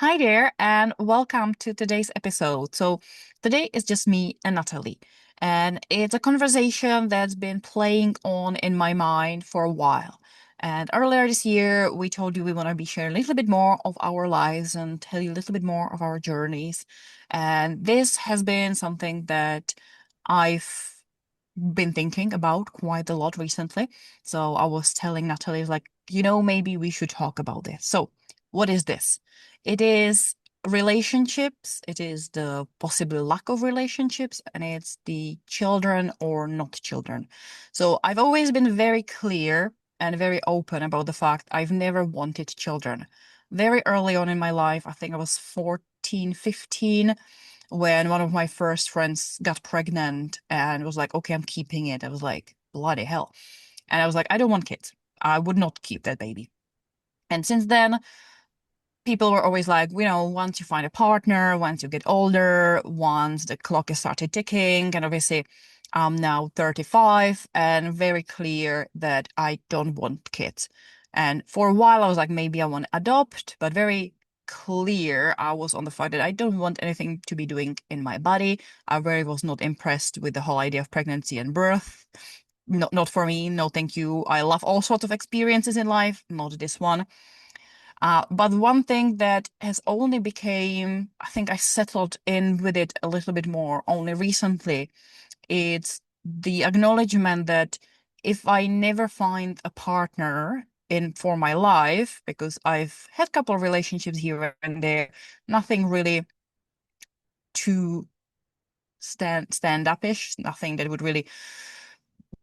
Hi there, and welcome to today's episode. Today is just me and Natalie, and it's a conversation that's been playing on in my mind for a while. And earlier this year, we told you we want to be sharing a little bit more of our lives and tell you a little bit more of our journeys. And this has been something that I've been thinking about quite a lot recently. So I was telling Natalie, like, maybe we should talk about this. So, what is this? It is relationships, it is the possible lack of relationships, and it's the children or not children. So, I've always been very clear and very open about the fact I've never wanted children. Very early on in my life, I think I was 14, 15 when one of my first friends got pregnant and was like, okay, I'm keeping it. I was like, bloody hell. And I was like, I don't want kids. I would not keep that baby. And since then, people were always like, once you find a partner, once you get older, once the clock has started ticking, and obviously I'm now 35 and very clear that I don't want kids. And for a while, I was like, maybe I want to adopt, but very clear I was on the fact that I don't want anything to be doing in my body. I very was not impressed with the whole idea of pregnancy and birth. Not for me. No, thank you. I love all sorts of experiences in life, not this one. But one thing that has only became, I think I settled in with it a little bit more only recently, it's the acknowledgement that if I never find a partner in for my life, because I've had a couple of relationships here and there, nothing really too stand up-ish, nothing that would really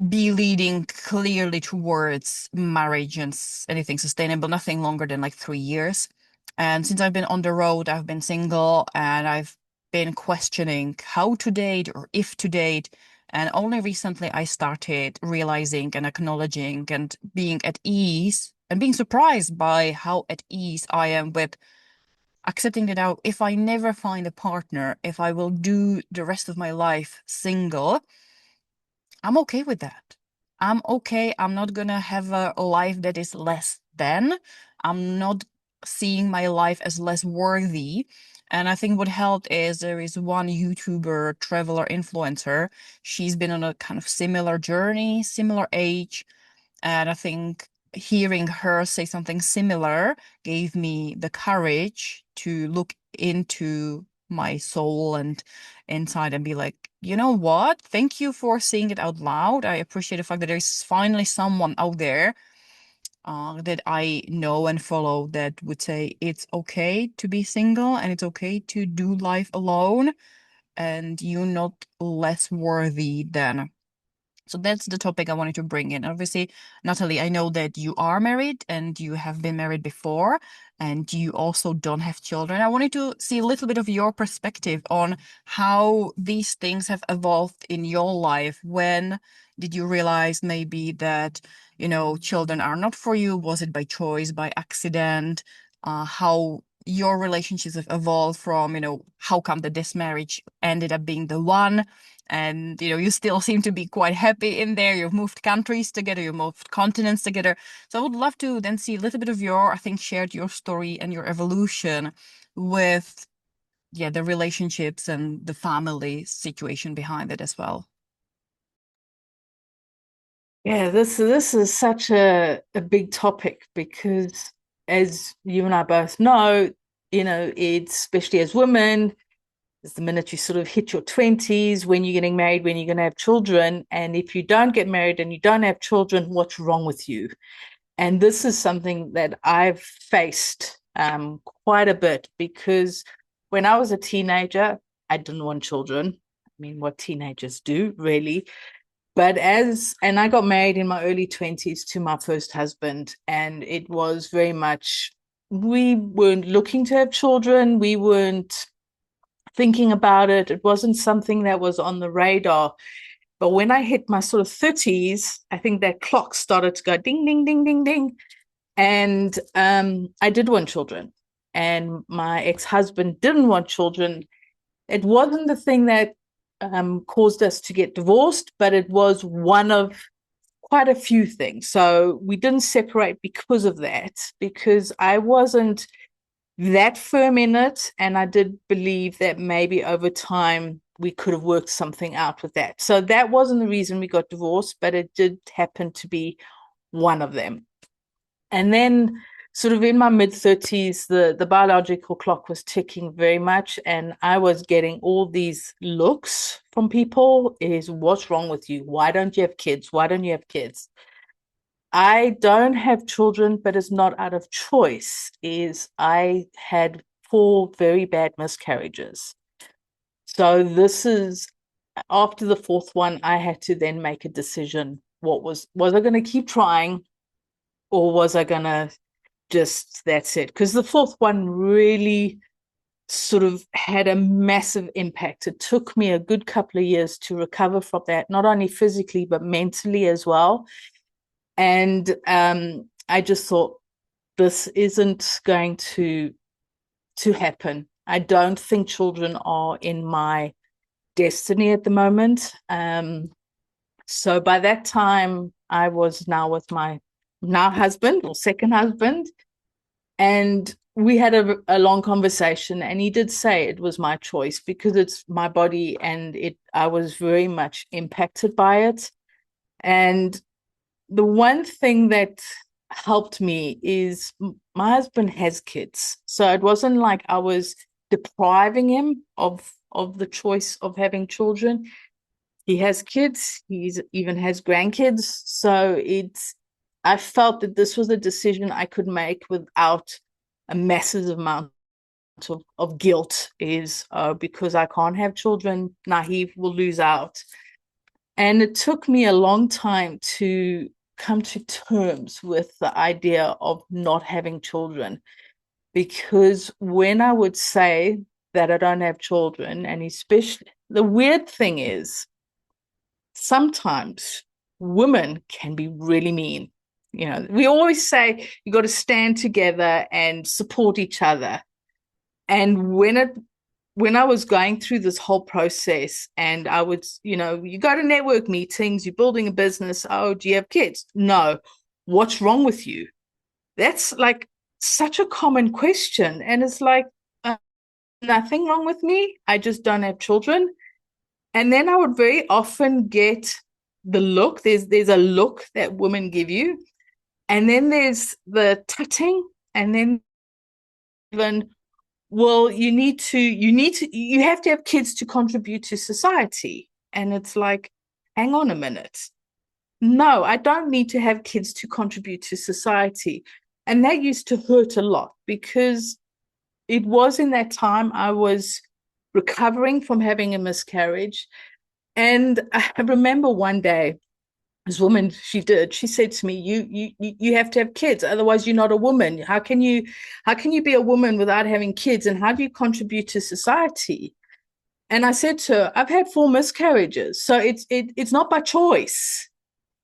be leading clearly towards marriage and anything sustainable, nothing longer than like 3 years. And since I've been on the road, I've been single and I've been questioning how to date or if to date. And only recently I started realizing and acknowledging and being at ease and being surprised by how at ease I am with accepting that out. If I never find a partner, if I will do the rest of my life single, I'm okay with that. I'm okay. I'm not gonna have a life that is less than. I'm not seeing my life as less worthy. And I think what helped is there is one YouTuber, traveler, influencer. She's been on a kind of similar journey, similar age. And I think hearing her say something similar gave me the courage to look into my soul and inside and be like, you know what? Thank you for saying it out loud. I appreciate the fact that there's finally someone out there that I know and follow that would say it's okay to be single and it's okay to do life alone and you're not less worthy than. So that's the topic I wanted to bring in. Obviously, Natalie, I know that you are married and you have been married before, and you also don't have children. I wanted to see a little bit of your perspective on how these things have evolved in your life. When did you realize maybe that, children are not for you? Was it by choice, by accident? How your relationships have evolved from, how come that this marriage ended up being the one? And you still seem to be quite happy in there. You've moved countries together, you moved continents together. So I would love to then see a little bit of I think, shared your story and your evolution with, yeah, the relationships and the family situation behind it as well. Yeah, this is such a big topic because as you and I both know, it's especially as women, it's the minute you sort of hit your 20s, when you're getting married, when you're going to have children. And if you don't get married and you don't have children, what's wrong with you? And this is something that I've faced quite a bit because when I was a teenager, I didn't want children. I mean, what teenagers do, really. And I got married in my early 20s to my first husband, and it was very much, we weren't looking to have children. We weren't thinking about it. It wasn't something that was on the radar. But when I hit my sort of 30s, I think that clock started to go ding, ding, ding, ding, ding. And I did want children. And my ex-husband didn't want children. It wasn't the thing that caused us to get divorced, but it was one of quite a few things. So we didn't separate because of that, because I wasn't that firm in it. And I did believe that maybe over time we could have worked something out with that. So that wasn't the reason we got divorced, but it did happen to be one of them. And then sort of in my mid-30s, the biological clock was ticking very much, and I was getting all these looks from people is, what's wrong with you? Why don't you have kids? Why don't you have kids? I don't have children, but it's not out of choice. Is I had four very bad miscarriages. So this is after the fourth one, I had to then make a decision. Was I going to keep trying, or was I going to just that's it? Because the fourth one really sort of had a massive impact. It took me a good couple of years to recover from that, not only physically but mentally as well. And I just thought this isn't going to happen. I don't think children are in my destiny at the moment. So by that time, I was now with my now husband or second husband, and we had a long conversation, and he did say it was my choice because it's my body, and it I was very much impacted by it. And the one thing that helped me is my husband has kids. So it wasn't like I was depriving him of the choice of having children. He has kids, he's even has grandkids. So I felt that this was a decision I could make without a massive amount of guilt is because I can't have children, Naheed will lose out. And it took me a long time to come to terms with the idea of not having children. Because when I would say that I don't have children, and especially the weird thing is, sometimes women can be really mean. You know, we always say you got to stand together and support each other. And when I was going through this whole process, and I would, you go to network meetings, you're building a business. Oh, do you have kids? No. What's wrong with you? That's like such a common question. And it's like, nothing wrong with me. I just don't have children. And then I would very often get the look. There's a look that women give you. And then there's the tutting. And then even, well, you have to have kids to contribute to society. And it's like, hang on a minute. No, I don't need to have kids to contribute to society. And that used to hurt a lot because it was in that time I was recovering from having a miscarriage. And I remember one day, this woman, she said to me, you have to have kids, otherwise you're not a woman. How can you be a woman without having kids, and how do you contribute to society? And I said to her, I've had four miscarriages, so it's not by choice.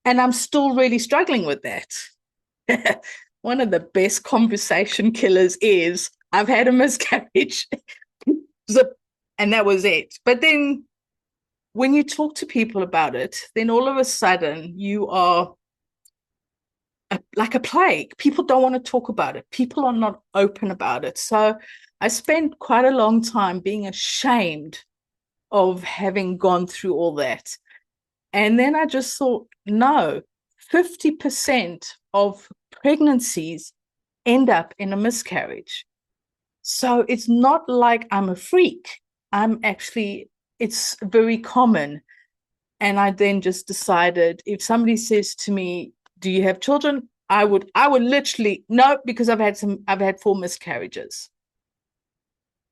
And I'm still really struggling with that. One of the best conversation killers is, I've had a miscarriage. Zip. And that was it. But then when you talk to people about it, then all of a sudden you are like a plague. People don't want to talk about it. People are not open about it. So I spent quite a long time being ashamed of having gone through all that. And then I just thought, no, 50% of pregnancies end up in a miscarriage. So it's not like I'm a freak. It's very common. And I then just decided, if somebody says to me, do you have children? I would literally no, because I've had four miscarriages.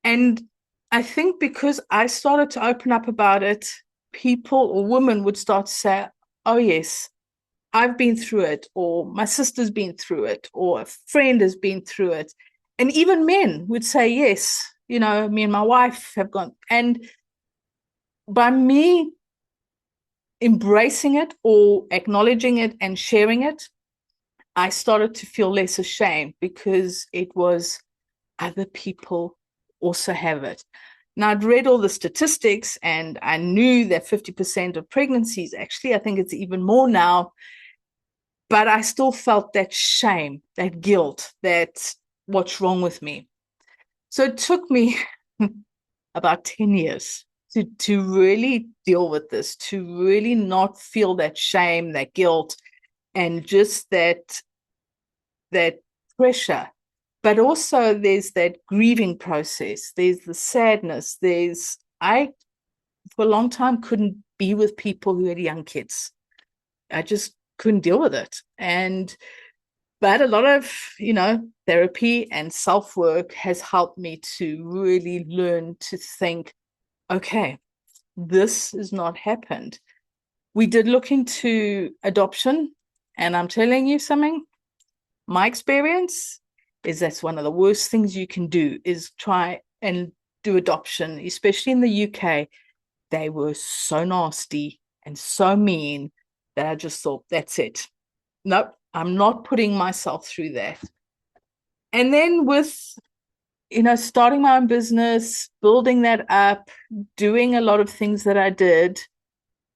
And I think because I started to open up about it, people or women would start to say, oh yes, I've been through it, or my sister's been through it, or a friend has been through it. And even men would say, yes, me and my wife have gone. And by me embracing it or acknowledging it and sharing it, I started to feel less ashamed because it was other people also have it. Now, I'd read all the statistics and I knew that 50% of pregnancies, actually, I think it's even more now, but I still felt that shame, that guilt, that what's wrong with me. So it took me about 10 years to really deal with this, to really not feel that shame, that guilt, and just that pressure. But also there's that grieving process. There's the sadness. I for a long time couldn't be with people who had young kids. I just couldn't deal with it. But a lot of, therapy and self-work has helped me to really learn to think, okay, this has not happened. We did look into adoption, and I'm telling you something, my experience is that's one of the worst things you can do is try and do adoption, especially in the UK. They were so nasty and so mean that I just thought, that's it. Nope, I'm not putting myself through that. And then with, starting my own business, building that up, doing a lot of things that I did,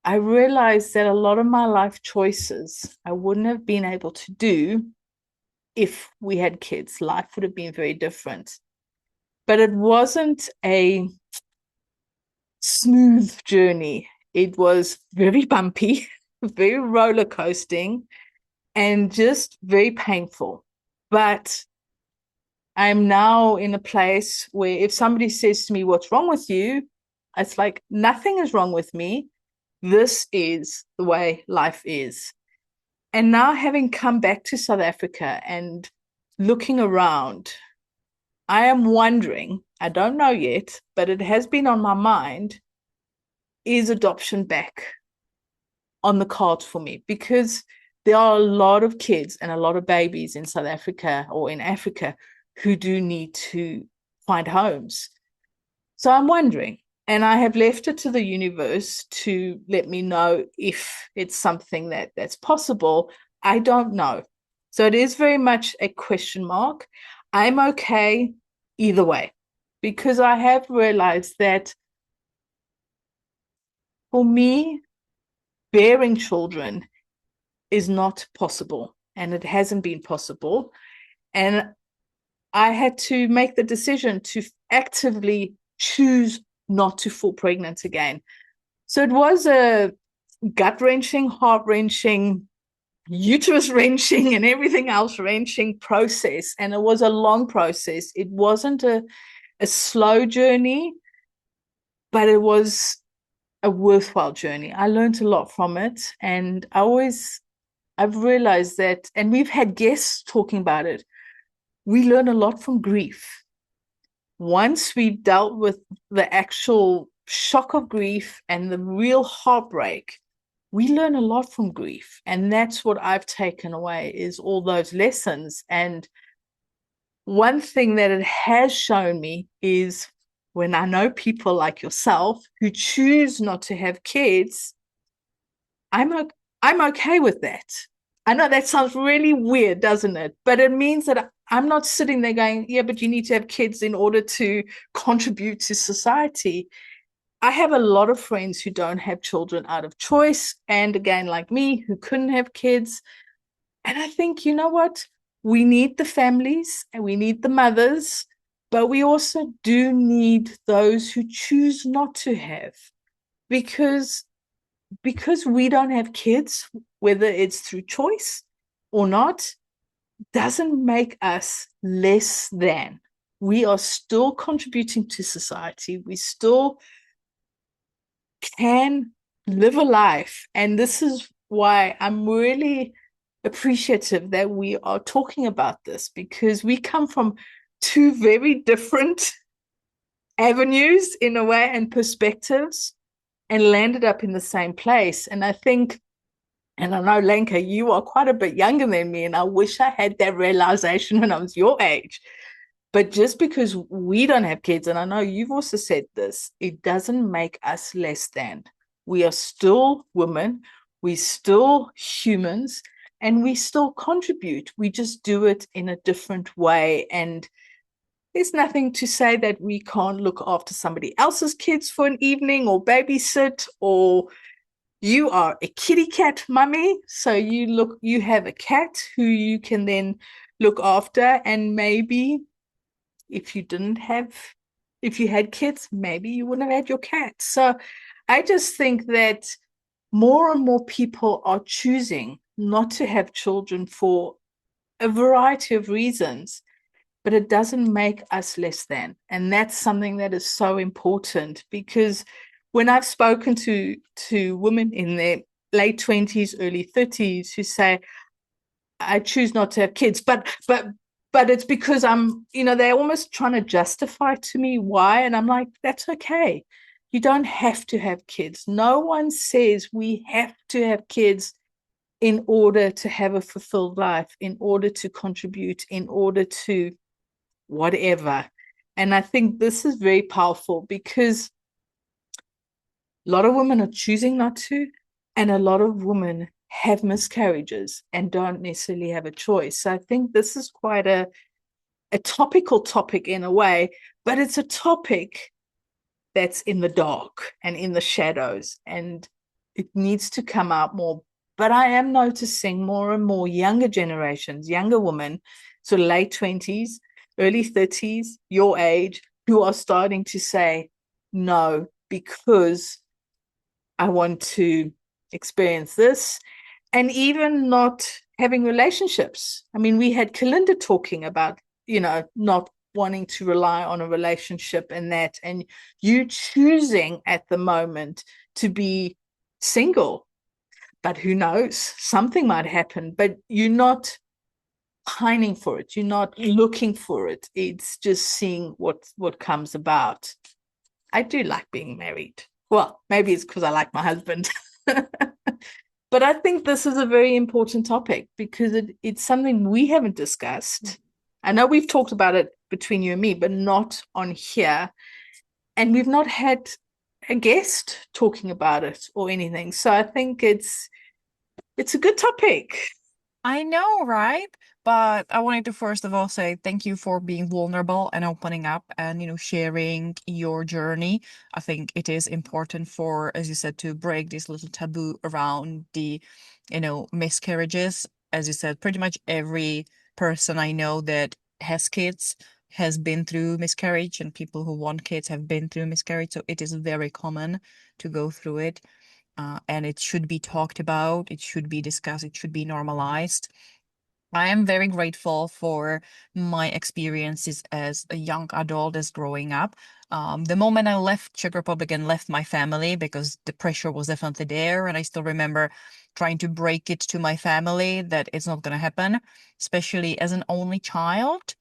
I realized that a lot of my life choices I wouldn't have been able to do if we had kids. Life would have been very different. But it wasn't a smooth journey. It was very bumpy, very roller coasting, and just very painful. But I'm now in a place where if somebody says to me, "What's wrong with you?" It's like, nothing is wrong with me. This is the way life is. And now, having come back to South Africa and looking around, I am wondering, I don't know yet, but it has been on my mind, is adoption back on the cards for me? Because there are a lot of kids and a lot of babies in South Africa or in Africa who do need to find homes. So I'm wondering, and I have left it to the universe to let me know if it's something that's possible. I don't know. So it is very much a question mark. I'm okay either way, because I have realized that for me, bearing children is not possible, and it hasn't been possible. And I had to make the decision to actively choose not to fall pregnant again. So it was a gut wrenching, heart wrenching, uterus wrenching, and everything else wrenching process. And it was a long process. It wasn't a slow journey, but it was a worthwhile journey. I learned a lot from it. And I've realized that, and we've had guests talking about it, we learn a lot from grief. Once we've dealt with the actual shock of grief and the real heartbreak, we learn a lot from grief. And that's what I've taken away, is all those lessons. And one thing that it has shown me is when I know people like yourself who choose not to have kids, I'm I'm okay with that. I know that sounds really weird, doesn't it? But it means that I'm not sitting there going, yeah, but you need to have kids in order to contribute to society. I have a lot of friends who don't have children out of choice. And again, like me, who couldn't have kids. And I think, you know what? We need the families and we need the mothers, but we also do need those who choose not to have, because we don't have kids, whether it's through choice or not, doesn't make us less than. We are still contributing to society. We still can live a life. And this is why I'm really appreciative that we are talking about this, because we come from two very different avenues in a way and perspectives, and landed up in the same place. And I think, and I know, Lenka, you are quite a bit younger than me, and I wish I had that realization when I was your age. But just because we don't have kids, and I know you've also said this, it doesn't make us less than. We are still women, we're still humans, and we still contribute. We just do it in a different way. And there's nothing to say that we can't look after somebody else's kids for an evening or babysit, or you are a kitty cat mummy, so you have a cat who you can then look after, and maybe if you didn't have, if you had kids, maybe you wouldn't have had your cat. So I just think that more and more people are choosing not to have children for a variety of reasons, but it doesn't make us less than. And that's something that is so important because when I've spoken to women in their late 20s, early 30s who say, I choose not to have kids, but it's because they're almost trying to justify to me why. And I'm like, that's okay. You don't have to have kids. No one says we have to have kids in order to have a fulfilled life, in order to contribute, in order to whatever. And I think this is very powerful because a lot of women are choosing not to, and a lot of women have miscarriages and don't necessarily have a choice. So I think this is quite a topical topic in a way, but it's a topic that's in the dark and in the shadows, and it needs to come out more. But I am noticing more and more younger generations, younger women, so late 20s, early 30s, your age, who are starting to say no because I want to experience this, and even not having relationships. I mean, we had Kalinda talking about, not wanting to rely on a relationship and that, and you choosing at the moment to be single. But who knows? Something might happen, but you're not pining for it. You're not looking for it. It's just seeing what comes about. I do like being married. Well, maybe it's because I like my husband. But I think this is a very important topic because it's something we haven't discussed. I know we've talked about it between you and me, but not on here. And we've not had a guest talking about it or anything. So I think it's a good topic. I know, right? But I wanted to first of all say thank you for being vulnerable and opening up and, sharing your journey. I think it is important for, as you said, to break this little taboo around the, miscarriages. As you said, pretty much every person I know that has kids has been through miscarriage, and people who want kids have been through miscarriage. So it is very common to go through it. And it should be talked about, it should be discussed, it should be normalized. I am very grateful for my experiences as a young adult, as growing up. The moment I left Czech Republic and left my family, because the pressure was definitely there, and I still remember trying to break it to my family that it's not going to happen, especially as an only child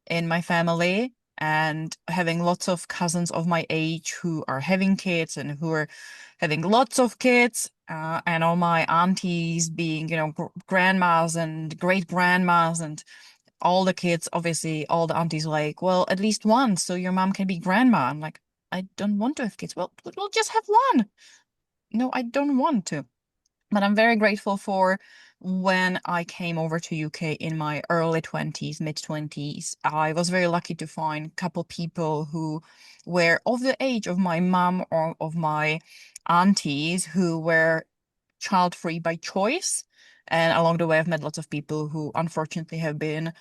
in my family and having lots of cousins of my age who are having kids and who are having lots of kids, and all my aunties being, grandmas and great grandmas, and all the kids, obviously, all the aunties like, well, at least one, so your mom can be grandma. I'm like, I don't want to have kids. Well, we'll just have one. No, I don't want to. But I'm very grateful for when I came over to UK in my early 20s, mid 20s. I was very lucky to find a couple people who were of the age of my mom or of my aunties who were child-free by choice. And along the way, I've met lots of people who unfortunately have been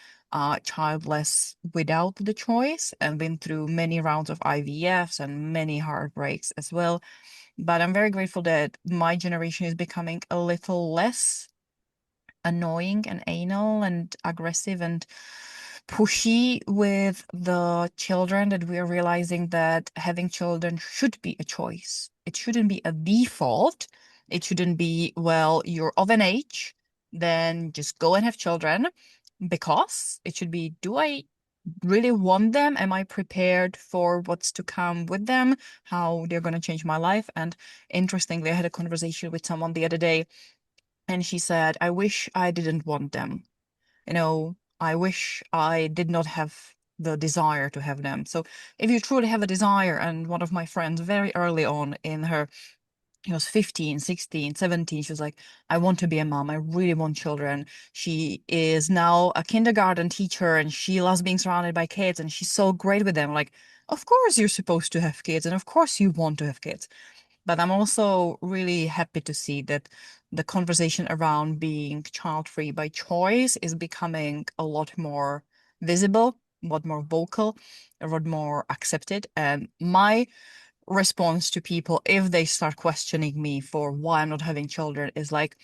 childless without the choice and been through many rounds of IVFs and many heartbreaks as well. But I'm very grateful that my generation is becoming a little less annoying and anal and aggressive and pushy with the children, that we're realizing that having children should be a choice. It shouldn't be a default. It shouldn't be, well, you're of an age, then just go and have children, because it should be, do I really want them? Am I prepared for what's to come with them? How they're going to change my life? And interestingly, I had a conversation with someone the other day, and she said, I wish I didn't want them. I wish I did not have the desire to have them. So if you truly have a desire, and one of my friends very early on in her, he was 15, 16, 17. She was like, I want to be a mom. I really want children. She is now a kindergarten teacher and she loves being surrounded by kids and she's so great with them. Like, of course you're supposed to have kids and of course you want to have kids. But I'm also really happy to see that the conversation around being child-free by choice is becoming a lot more visible, lot more vocal, a lot more accepted. And my response to people, if they start questioning me for why I'm not having children, is like,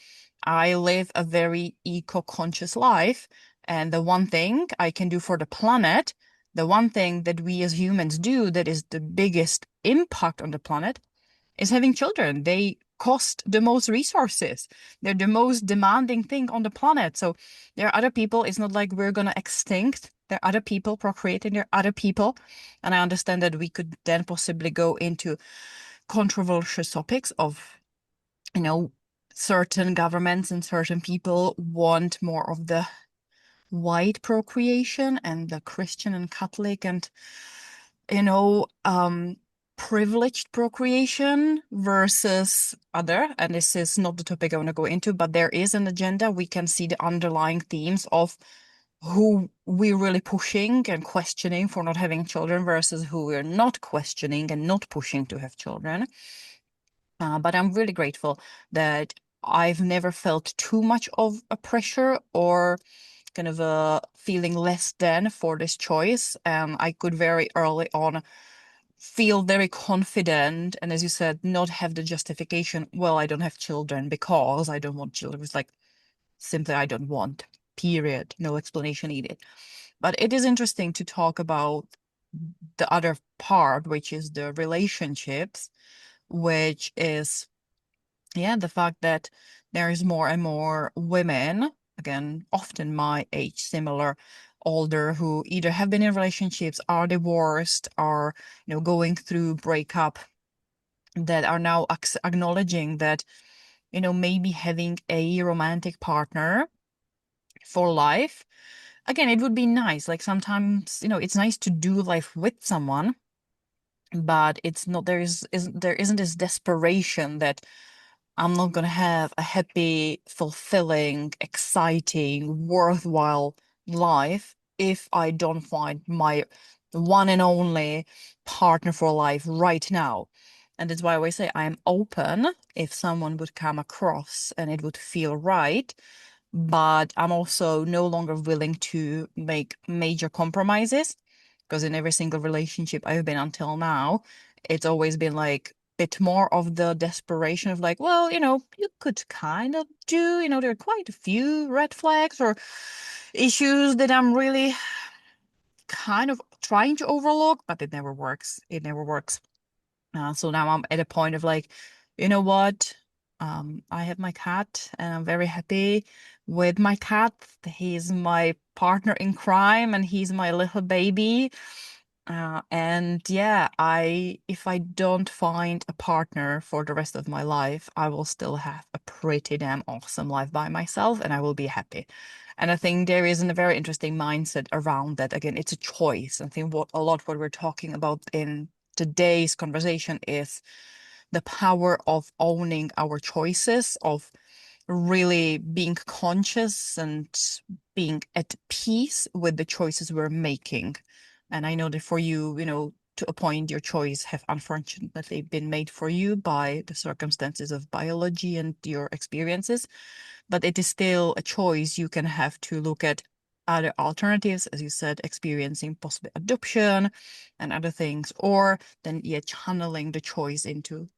I live a very eco-conscious life, and the one thing I can do for the planet, the one thing that we as humans do that is the biggest impact on the planet, is having children. They cost the most resources. They're the most demanding thing on the planet. So there are other people. It's not like we're gonna extinct. There are other people procreating. There are other people. And I understand that we could then possibly go into controversial topics of, you know, certain governments and certain people want more of the white procreation and the Christian and Catholic and you know, privileged procreation versus other. And this is not the topic I want to go into, but there is an agenda. We can see the underlying themes of who we're really pushing and questioning for not having children versus who we're not questioning and not pushing to have children. But I'm really grateful that I've never felt too much of a pressure or kind of a feeling less than for this choice. I could very early on feel very confident and, as you said, not have the justification, well, I don't have children because I don't want children. It's like simply I don't want, period. No explanation needed. But it is interesting to talk about the other part, which is the relationships, which is, yeah, the fact that there is more and more women, again, often my age, similar, older, who either have been in relationships, are divorced, are, going through breakup, that are now acknowledging that, maybe having a romantic partner for life, again, it would be nice. Like sometimes, it's nice to do life with someone, but it's not, there isn't this desperation that I'm not going to have a happy, fulfilling, exciting, worthwhile life if I don't find my one and only partner for life right now. And that's why I always say I am open if someone would come across and it would feel right. But I'm also no longer willing to make major compromises because in every single relationship I've been until now, it's always been like bit more of the desperation of like, well, you could kind of do, there are quite a few red flags or issues that I'm really kind of trying to overlook, but it never works. It never works. So now I'm at a point of like, you know what? I have my cat and I'm very happy with my cat. He's my partner in crime and he's my little baby. And yeah, if I don't find a partner for the rest of my life, I will still have a pretty damn awesome life by myself and I will be happy. And I think there is a very interesting mindset around that. Again, it's a choice. I think what we're talking about in today's conversation is the power of owning our choices, of really being conscious and being at peace with the choices we're making. And I know that for you, to a point, your choice have unfortunately been made for you by the circumstances of biology and your experiences, but it is still a choice you can have to look at other alternatives, as you said, experiencing possible adoption and other things, or then channeling the choice into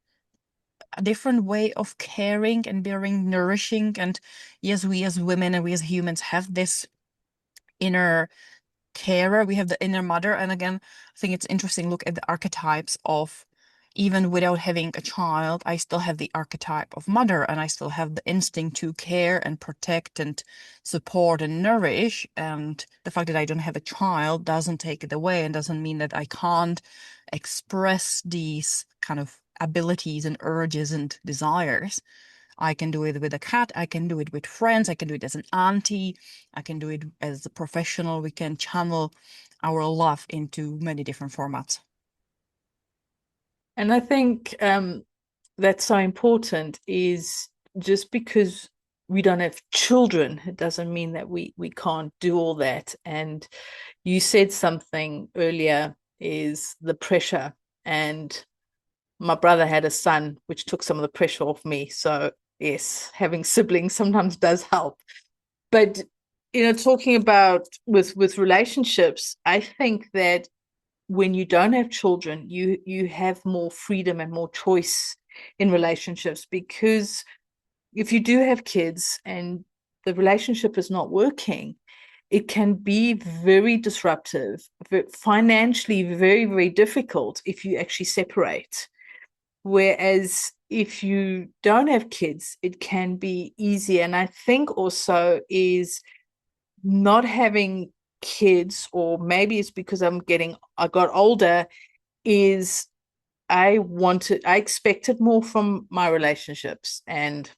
a different way of caring and being nourishing. And yes, we as women and we as humans have this inner carer, we have the inner mother. And again, I think it's interesting, look at the archetypes of, even without having a child, I still have the archetype of mother and I still have the instinct to care and protect and support and nourish. And the fact that I don't have a child doesn't take it away and doesn't mean that I can't express these kind of abilities and urges and desires. I can do it with a cat. I can do it with friends. I can do it as an auntie. I can do it as a professional. We can channel our love into many different formats. And I think that's so important is just because we don't have children, it doesn't mean that we can't do all that. And you said something earlier is the pressure. And my brother had a son, which took some of the pressure off me. So yes, having siblings sometimes does help. But talking about with relationships, I think that when you don't have children, you have more freedom and more choice in relationships, because if you do have kids and the relationship is not working, it can be very disruptive, financially very, very difficult if you actually separate. Whereas if you don't have kids, it can be easier. And I think also is not having kids, or maybe it's because I got older, is I expected more from my relationships. And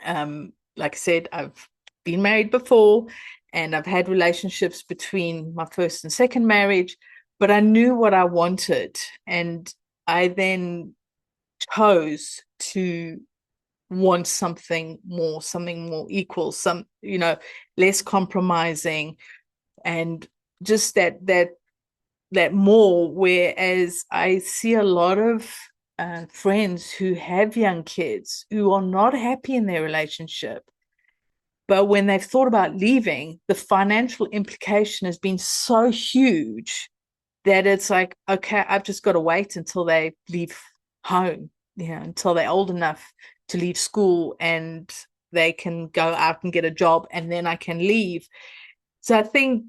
like I said, I've been married before and I've had relationships between my first and second marriage, but I knew what I wanted. And I then chose to want something more equal, less compromising, and just that more. Whereas I see a lot of friends who have young kids who are not happy in their relationship, but when they've thought about leaving, the financial implication has been so huge that it's like, okay, I've just got to wait until they leave home, until they're old enough to leave school and they can go out and get a job, and then I can leave. So I think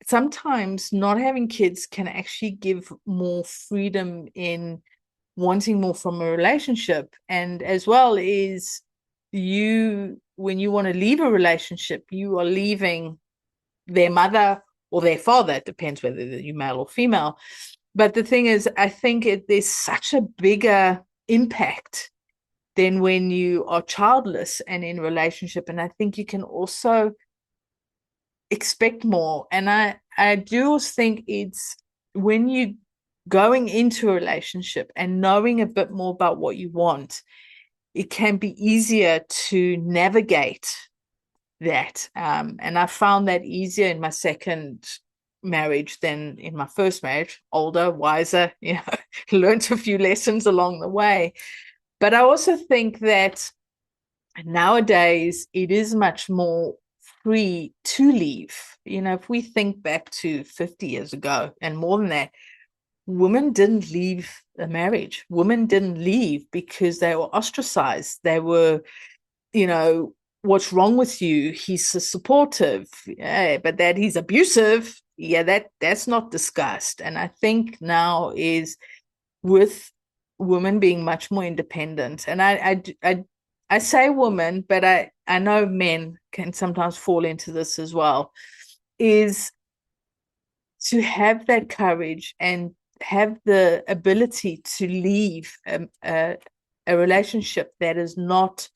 sometimes not having kids can actually give more freedom in wanting more from a relationship. And as well is, when you want to leave a relationship, you are leaving their mother or their father. It depends whether you're male or female. But the thing is, I think there's such a bigger impact than when you are childless and in a relationship. And I think you can also expect more. And I do think it's when you going into a relationship and knowing a bit more about what you want, it can be easier to navigate that. And I found that easier in my second marriage than in my first marriage. Older, wiser, learned a few lessons along the way. But I also think that nowadays it is much more free to leave. If we think back to 50 years ago and more than that, women didn't leave a marriage. Women didn't leave because they were ostracized. They were, what's wrong with you? He's so supportive, yeah, but that he's abusive, yeah, that's not discussed. And I think now is with women being much more independent. And I say women, but I know men can sometimes fall into this as well, is to have that courage and have the ability to leave a relationship that is not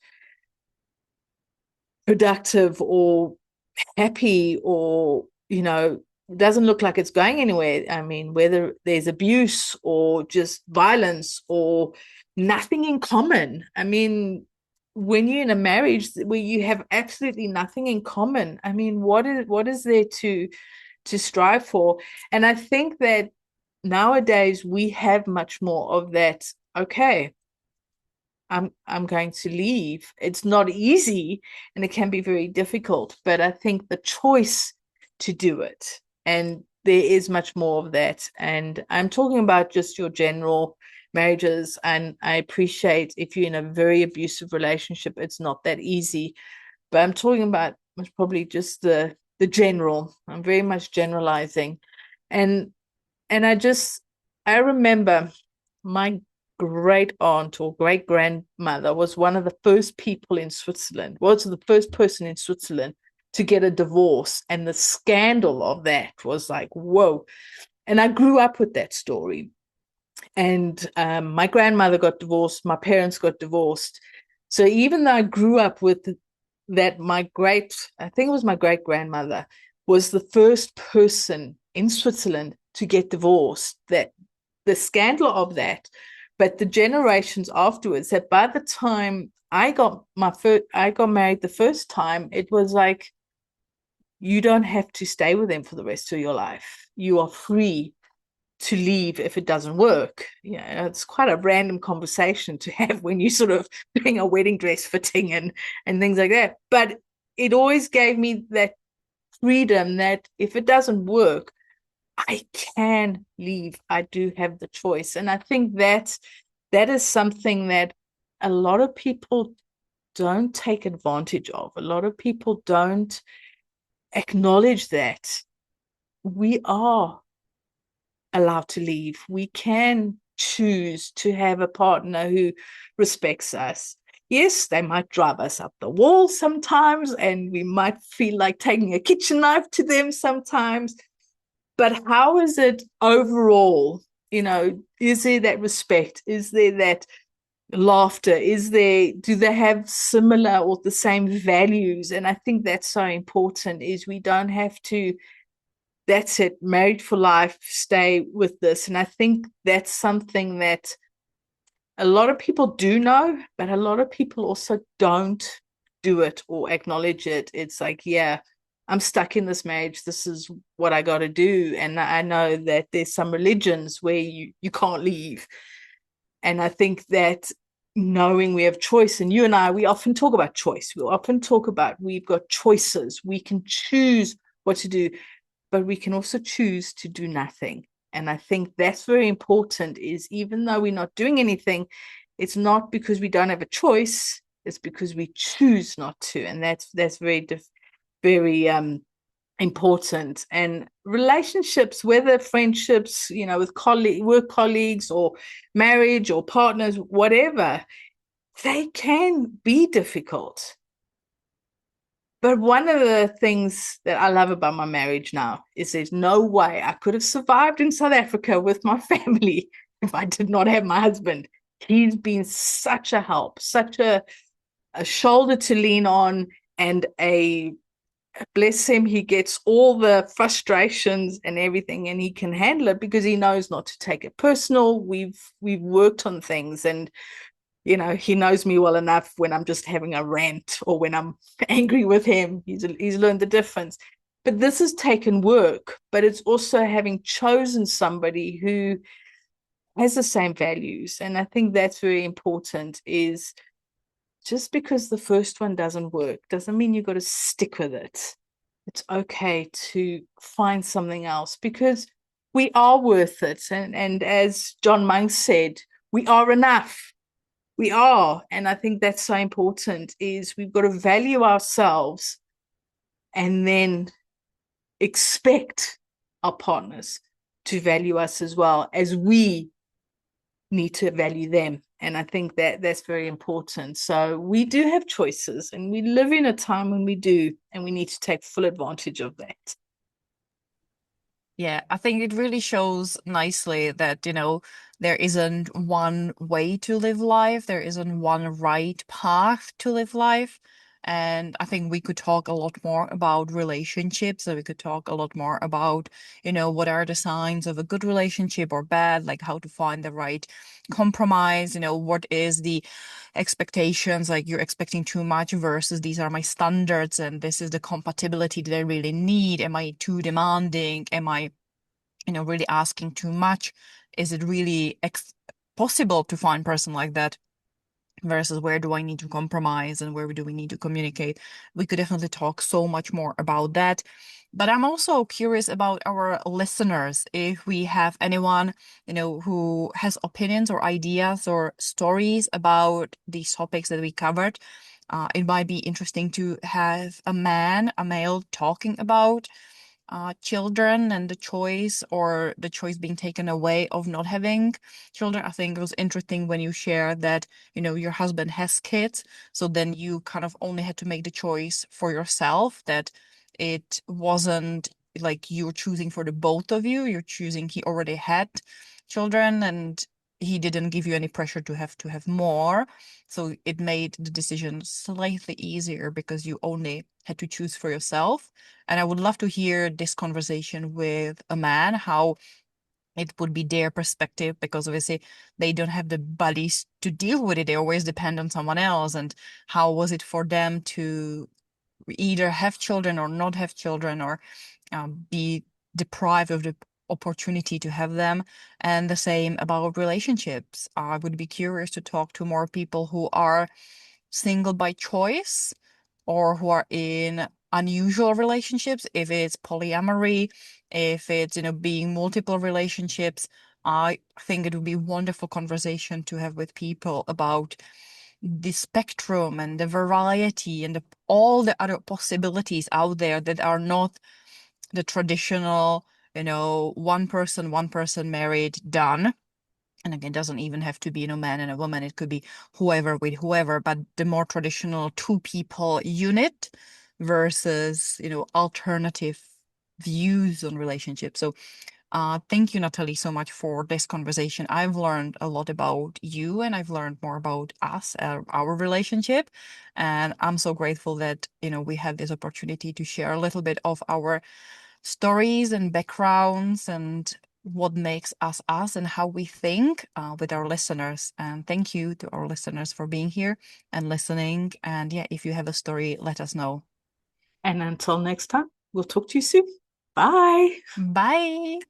productive or happy, or doesn't look like it's going anywhere. I mean, whether there's abuse or just violence or nothing in common. I mean, when you're in a marriage where you have absolutely nothing in common, I mean, what is there to strive for? And I think that nowadays we have much more of that. Okay, I'm going to leave. It's not easy and it can be very difficult, but I think the choice to do it, and there is much more of that. And I'm talking about just your general marriages, and I appreciate if you're in a very abusive relationship, it's not that easy. But I'm talking about probably just the general. I'm very much generalizing. And I remember my great aunt or great grandmother was one of the first people in Switzerland, was the first person in Switzerland to get a divorce. And the scandal of that was like, whoa. And I grew up with that story. And my grandmother got divorced, my parents got divorced. So even though I grew up with that, I think it was my great grandmother, was the first person in Switzerland to get divorced, that the scandal of that, but the generations afterwards, that by the time I got married the first time, it was like, you don't have to stay with them for the rest of your life. You are free to leave if it doesn't work. It's quite a random conversation to have when you sort of doing a wedding dress fitting and things like that. But it always gave me that freedom that if it doesn't work, I can leave. I do have the choice. And I think that is something that a lot of people don't take advantage of. A lot of people don't acknowledge that we are allowed to leave. We can choose to have a partner who respects us. Yes, they might drive us up the wall sometimes, and we might feel like taking a kitchen knife to them sometimes. But how is it overall? Is there that respect? Is there that laughter? Do they have similar or the same values? And I think that's so important, is we don't have to, that's it, married for life, stay with this. And I think that's something that a lot of people do know, but a lot of people also don't do it or acknowledge it. It's like, yeah, I'm stuck in this marriage. This is what I got to do. And I know that there's some religions where you can't leave. And I think that knowing we have choice, and you and I, we often talk about choice. We often talk about we've got choices. We can choose what to do, but we can also choose to do nothing. And I think that's very important, is even though we're not doing anything, it's not because we don't have a choice, it's because we choose not to. And that's very important. And relationships, whether friendships, with work colleagues or marriage or partners, whatever, they can be difficult. But one of the things that I love about my marriage now is there's no way I could have survived in South Africa with my family if I did not have my husband. He's been such a help, such a shoulder to lean on, and a bless him, he gets all the frustrations and everything, and he can handle it because he knows not to take it personal. We've worked on things, and he knows me well enough when I'm just having a rant or when I'm angry with him. He's learned the difference. But this has taken work, but it's also having chosen somebody who has the same values. And I think that's very important, is just because the first one doesn't work doesn't mean you've got to stick with it. It's okay to find something else, because we are worth it. And as John Monk said, we are enough. We are. And I think that's so important, is we've got to value ourselves and then expect our partners to value us as well, as we need to value them. And I think that that's very important. So we do have choices, and we live in a time when we do, and we need to take full advantage of that. Yeah, I think it really shows nicely that, there isn't one way to live life. There isn't one right path to live life. And I think we could talk a lot more about relationships. So we could talk a lot more about, what are the signs of a good relationship or bad, like how to find the right compromise, what is the expectations, like you're expecting too much versus these are my standards and this is the compatibility that I really need. Am I too demanding? Am I, really asking too much? Is it really possible to find a person like that? Versus where do I need to compromise and where do we need to communicate? We could definitely talk so much more about that. But I'm also curious about our listeners. If we have anyone, who has opinions or ideas or stories about these topics that we covered, it might be interesting to have a male talking about children and the choice or the choice being taken away of not having children. I think it was interesting when you shared that, your husband has kids. So then you kind of only had to make the choice for yourself, that it wasn't like you're choosing for the both of you. You're choosing, he already had children and he didn't give you any pressure to have more. So it made the decision slightly easier because you only had to choose for yourself. And I would love to hear this conversation with a man, how it would be their perspective, because obviously they don't have the bodies to deal with it. They always depend on someone else. And how was it for them to either have children or not have children, or be deprived of the opportunity to have them? And the same about relationships. I would be curious to talk to more people who are single by choice or who are in unusual relationships, if it's polyamory, if it's, being multiple relationships. I think it would be a wonderful conversation to have with people about the spectrum and the variety and all the other possibilities out there that are not the traditional, one person married, done. And again, it doesn't even have to be, man and a woman. It could be whoever with whoever, but the more traditional two people unit versus, alternative views on relationships. So thank you, Natalie, so much for this conversation. I've learned a lot about you and I've learned more about us, our relationship. And I'm so grateful that, we had this opportunity to share a little bit of our stories and backgrounds and what makes us us and how we think with our listeners. And thank you to our listeners for being here and listening. And yeah, if you have a story, let us know. And until next time, we'll talk to you soon. Bye. Bye.